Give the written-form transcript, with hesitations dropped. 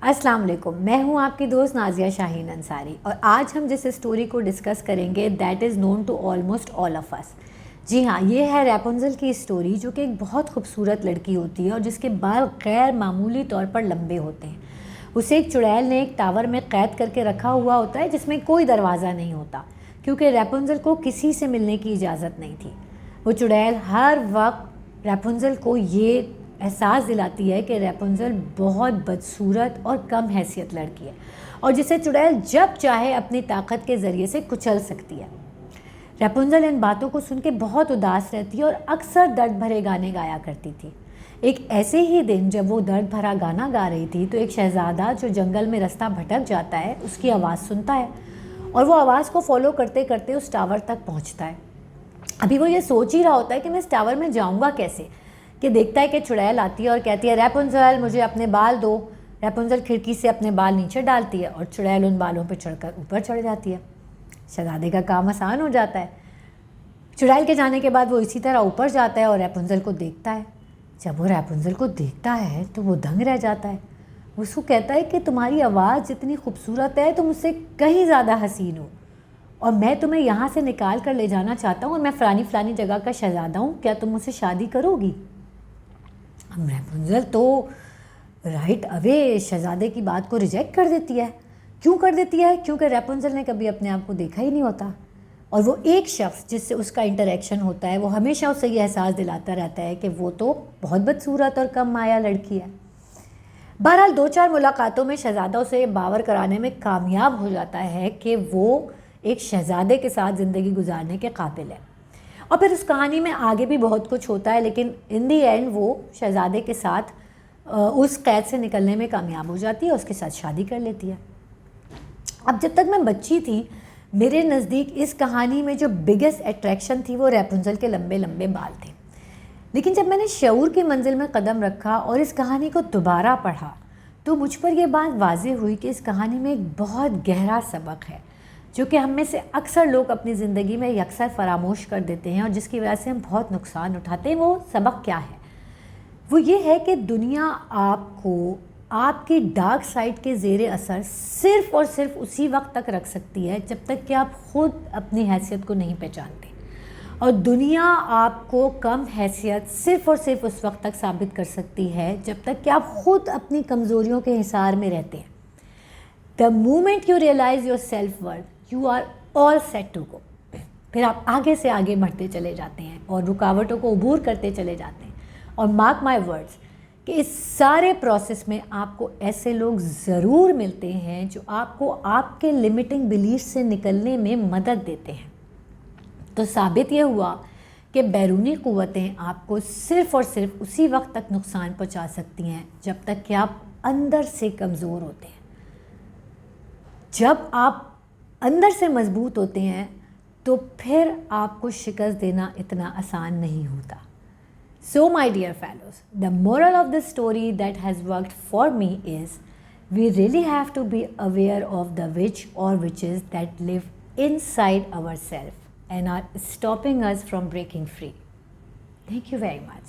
अस्सलाम वालेकुम, मैं हूँ आपकी दोस्त नाज़िया शाहीन अंसारी और आज हम जिस स्टोरी को डिस्कस करेंगे that is known to almost all of us. जी हाँ, ये है रैपुंज़ल की स्टोरी, जो कि एक बहुत खूबसूरत लड़की होती है और जिसके बाल गैर मामूली तौर पर लंबे होते हैं। उसे एक चुड़ैल ने एक टावर में कैद करके रखा हुआ होता है जिसमें कोई दरवाज़ा नहीं होता, क्योंकि रैपुंज़ल को किसी से मिलने की इजाज़त नहीं थी। वो चुड़ैल हर वक्त रैपुंज़ल को ये एहसास दिलाती है कि रैपुंज़ल बहुत बदसूरत और कम हैसियत लड़की है और जिसे चुड़ैल जब चाहे अपनी ताकत के ज़रिए से कुचल सकती है। रैपुंज़ल इन बातों को सुन के बहुत उदास रहती है और अक्सर दर्द भरे गाने गाया करती थी। एक ऐसे ही दिन जब वो दर्द भरा गाना गा रही थी तो एक शहज़ादा जो जंगल में रास्ता भटक जाता है उसकी आवाज़ सुनता है और वो आवाज़ को फॉलो करते करते उस टावर तक पहुँचता है। अभी वो ये सोच ही रहा होता है कि मैं इस टावर में जाऊँगा कैसे, कि देखता है कि चुड़ैल आती है और कहती है, रैपुंज़ल मुझे अपने बाल दो। रैपुंज़ल खिड़की से अपने बाल नीचे डालती है और चुड़ैल उन बालों पर चढ़कर ऊपर चढ़ जाती है। शहज़ादे का काम आसान हो जाता है। चुड़ैल के जाने के बाद वो इसी तरह ऊपर जाता है और रैपुंज़ल को देखता है। जब वो रैपुंज़ल को देखता है तो वो दंग रह जाता है। वो उसको कहता है कि तुम्हारी आवाज़ जितनी खूबसूरत है तुम मुझसे कहीं ज़्यादा हसीन हो और मैं तुम्हें यहाँ से निकाल कर ले जाना चाहता हूँ और मैं फ़लानी जगह का शहज़ादा हूँ, क्या तुम मुझसे शादी करोगी? अब रैपुंज़ल तो राइट अवे शहज़ादे की बात को रिजेक्ट कर देती है। क्यों कर देती है? क्योंकि रैपुंज़ल ने कभी अपने आप को देखा ही नहीं होता और वो एक शख्स जिससे उसका इंटरेक्शन होता है वो हमेशा उसे ये एहसास दिलाता रहता है कि वो तो बहुत बदसूरत और कम माया लड़की है। बहरहाल 2-4 मुलाकातों में शहज़ादा उसे बावर कराने में कामयाब हो जाता है कि वो एक शहज़ादे के साथ ज़िंदगी गुजारने के काबिल है और फिर उस कहानी में आगे भी बहुत कुछ होता है, लेकिन इन दी एंड वो शहज़ादे के साथ उस कैद से निकलने में कामयाब हो जाती है और उसके साथ शादी कर लेती है। अब जब तक मैं बच्ची थी मेरे नज़दीक इस कहानी में जो बिगेस्ट अट्रैक्शन थी वो रैपुंज़ल के लंबे लंबे बाल थे, लेकिन जब मैंने शऊर की मंजिल में कदम रखा और इस कहानी को दोबारा पढ़ा तो मुझ पर यह बात वाज़ेह हुई कि इस कहानी में एक बहुत गहरा सबक है जो कि हम में से अक्सर लोग अपनी ज़िंदगी में अक्सर फरामोश कर देते हैं और जिसकी वजह से हम बहुत नुकसान उठाते हैं। वो सबक क्या है? वो ये है कि दुनिया आपको आपकी डार्क साइड के ज़ेरे असर सिर्फ़ और सिर्फ उसी वक्त तक रख सकती है जब तक कि आप ख़ुद अपनी हैसियत को नहीं पहचानते, और दुनिया आपको कम हैसियत सिर्फ़ और सिर्फ उस वक्त तक साबित कर सकती है जब तक कि आप ख़ुद अपनी कमज़ोरियों के हिसार में रहते हैं। The moment you realise your self worth you are all set to go. फिर आप आगे से आगे बढ़ते चले जाते हैं और रुकावटों को अबूर करते चले जाते हैं। और मार्क माई वर्ड्स कि इस सारे प्रोसेस में आपको ऐसे लोग ज़रूर मिलते हैं जो आपको आपके लिमिटिंग बिलीफ से निकलने में मदद देते हैं। तो साबित ये हुआ कि बैरूनी क़ुव्वतें आपको सिर्फ़ और सिर्फ उसी वक्त तक नुकसान पहुंचा सकती हैं जब तक कि आप अंदर से कमज़ोर होते हैं। जब आप अंदर से मजबूत होते हैं तो फिर आपको शिकस्त देना इतना आसान नहीं होता। So my dear fellows, the moral of the story that has worked for me is we really have to be aware of the witch or witches that live inside ourselves and are stopping us from breaking free. Thank you very much.